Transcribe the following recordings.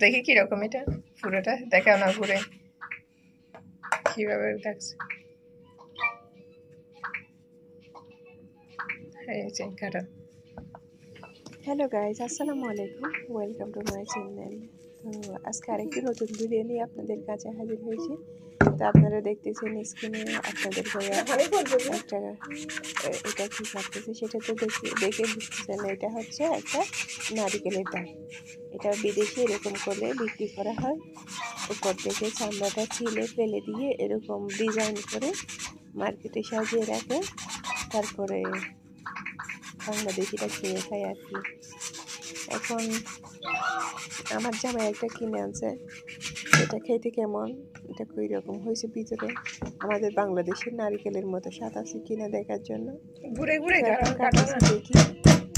দেখি কিরকম এটা পুরোটা দেখাও না ঘুরে কিভাবে দেখছে কাটা। হ্যালো গাইজ, আসসালামু আলাইকুম, ওয়েলকাম টু মাই চ্যানেল। তো আজকে আরেকটি নতুন ভিডিও নিয়ে আপনাদের কাছে হাজির হয়েছি। তো আপনারা দেখতেছেন স্ক্রিনে আপনাদের ভাইয়া একটা এটা কি করতেছে সেটা তো দেখে বুঝতেছেন। এটা হচ্ছে একটা নারিকেলের দাম। এটা বিদেশে এরকম করলে বিক্রি করা হয়। উপর থেকে চামড়াটা ছিলে ফেলে দিয়ে এরকম ডিজাইন করে মার্কেটে সাজিয়ে রাখে, তারপরে বাংলাদেশিরা খেয়ে খায় আর কি। এখন আমার জামাই একটা কিনে আনছে, এটা খেতে কেমন, এটা কই রকম হয়েছে ভিতরে আমাদের বাংলাদেশের নারিকেলের মতো স্বাদ আছে কিনা দেখার জন্য ঘুরে ঘুরে দেখি,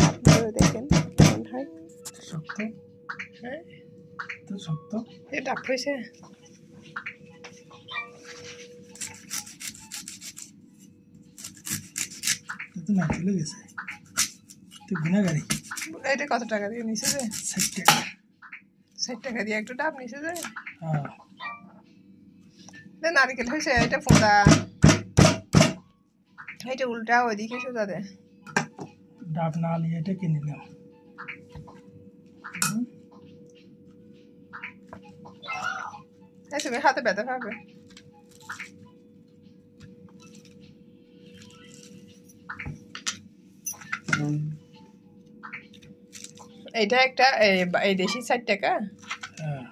আপনারাও দেখেন কেমন হয়। শক্ত, হ্যাঁ তো শক্ত, এটা হয়েছে। তো না চলে গেছে। তো গুণাগারি এটা কত টাকা দিয়ে নিছে যে? 60 টাকা। 60 টাকা দিয়ে একটা ডাব নিছে যে? হ্যাঁ, নারিকেল হয়েছে। এটা ফোঁদা, এটা উল্টা ওইদিকে সোজা দে। ডাব না নিয়ে এটা কিনে নিলাম। তুমি হাতে ব্যথা পাবে। এটা একটা এই দেশি 60 টাকা। হ্যাঁ,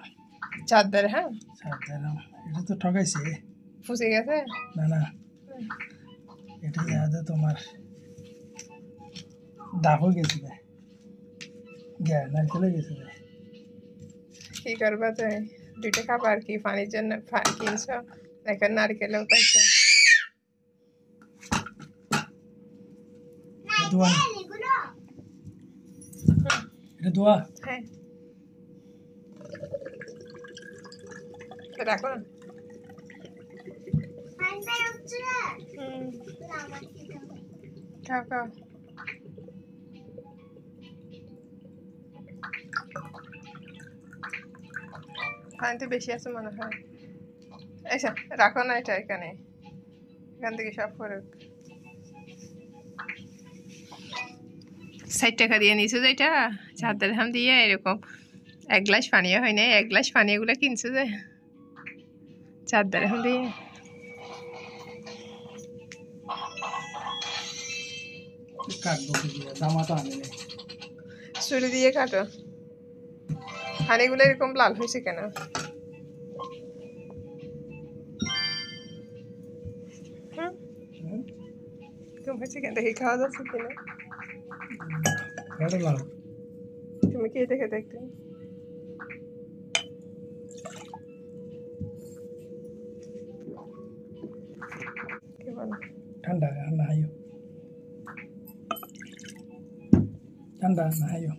চাঁদের। হ্যাঁ, এটা তো ঠকাইছে। ফুসে গেছে না না, এটা ইয়াদে তোমার ডাব হয়ে গেছে, নারকেলে গেছে। কি করবা তুমি? দুইটা খাবার আর কি, পানির জন্য কিনছ, এখন নারকেলেও পাইছো। এটা দোয়া। হ্যাঁ, রাখো না। খাও খাও। পানিতে বেশি আছে মনে হয়। আচ্ছা রাখো না, এটা এখানে, এখান থেকে সব করে 60 টাকা দিয়ে নিছো যে, এটা 4 দিরহাম দিয়ে এরকম 1 গ্লাস পানিও হয় না, 1 গ্লাস পানি এগুলো কিনছো যে 4 দিরহাম দিয়ে। ছুরি দিয়ে কাটো। পানিগুলো এরকম লাল হয়েছে কেন? হয়েছে কেন দেখি, খাওয়া যাচ্ছে কিনা। তুমি কি দেখে দেখতে কি বলো? ঠান্ডা না হাইও, ঠান্ডা না হাইও।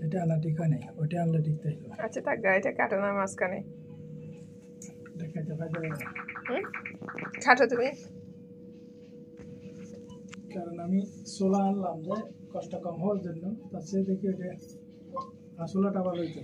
এটা আলা ঠিক হয় নাই, ওটা আনলে ঠিক তাই। আচ্ছা থাক, গাড়িটা কাটো না মাঝখানে। দেখাইতে পারবে না, খাটো তুমি। কারণ আমি সোলা আনলাম যে কষ্ট কম হওয়ার জন্য, তার চেয়ে দেখি ওটা আসলাটা ভালো হইতো।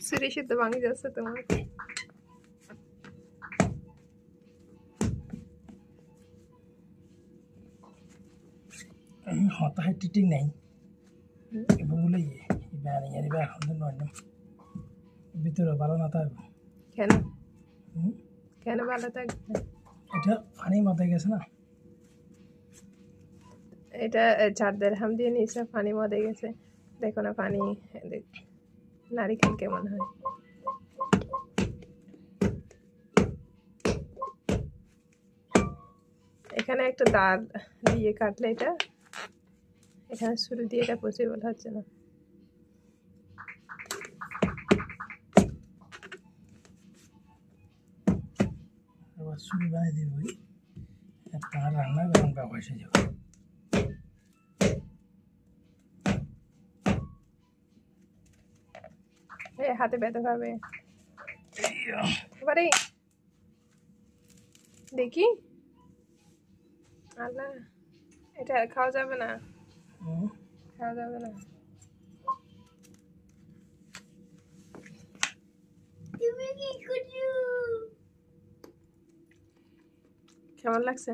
ছুরি শুদ্ধ ভাঙি যাচ্ছে তোমার। হতায় টিটিং নাই বলে ভিতরে ভালো না থাকবে। কেন কেন ভালো থাকবে? এটা পানি মাথায় গেছে না, এটা 4 দিরহাম দিয়ে নিচে পানি মদে গেছে। দেখো না পানি, নারিকেল কেমন হয়। এখানে একটা দাঁত দিয়ে কাটলে এটা এখানে ছুরি দিয়ে এটা পসিবল হচ্ছে না। এবার ছুরি বানিয়ে দিব তার রান্না গরম কাপ এসে যাবে। হাতে ব্যথা পাবে এবারে দেখি। আল্লাহ, এটা খাওয়া যাবে না, খাওয়া যাবে না। কেমন লাগছে?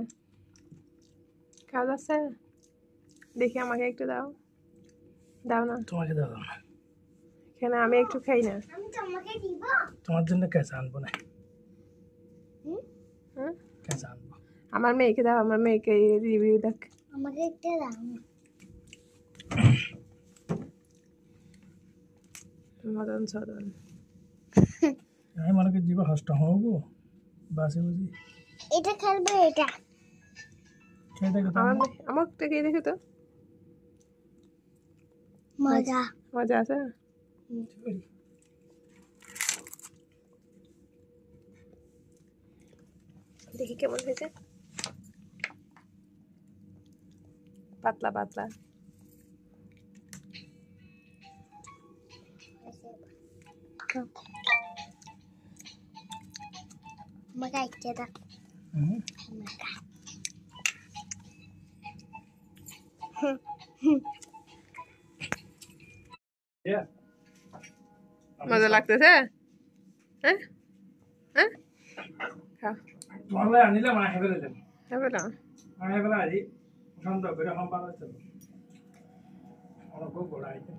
খাওয়া যাচ্ছে? দেখি আমাকে একটু দাও, দাও না। তোমাকে দাও না, কেন আমি একটু খাই না? তোমার জন্য কেঁচা আনবো না। হ্যাঁ, কেঁচা আনবো। আমার মেয়েকে দাও, আমার মেয়েকে রিভিউ দেখ। আমাকে একটা দাও। মদন সদন আমি মনে করি জীব হষ্ট হবো বাসে বুঝি এটা খেলবে, এটা খেয়ে দেখো তো। আমার থেকে দেখে তো মজা। মজা আছে। দেখি কেমন হয়েছে, পাতলা পাতলা। আমাকে একটা দাও। মজা লাগতেছে? হ্যাঁ হ্যাঁ, খাও। তোমার আনিলাম আয় ফেলে দেব। হ্যাঁ বলো। আয় ফেলে আজি সন্ধ্যা করে হম পালা চলো আমার খুব বড় আইছে।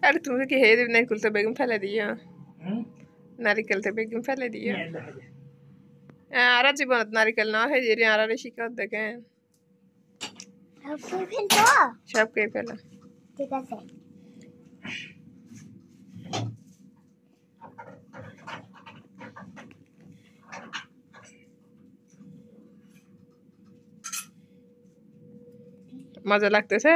আরে তুমি কি হে নারিকেল তো বেগুন ফেলে দিও, নারিকেল তো বেগুন ফেলে দিও। আর জীবনত নারিকেল না হয়ে যে আর শিকার দেখেন সব কে ফেলা। ঠিক আছে। মজা লাগতেছে?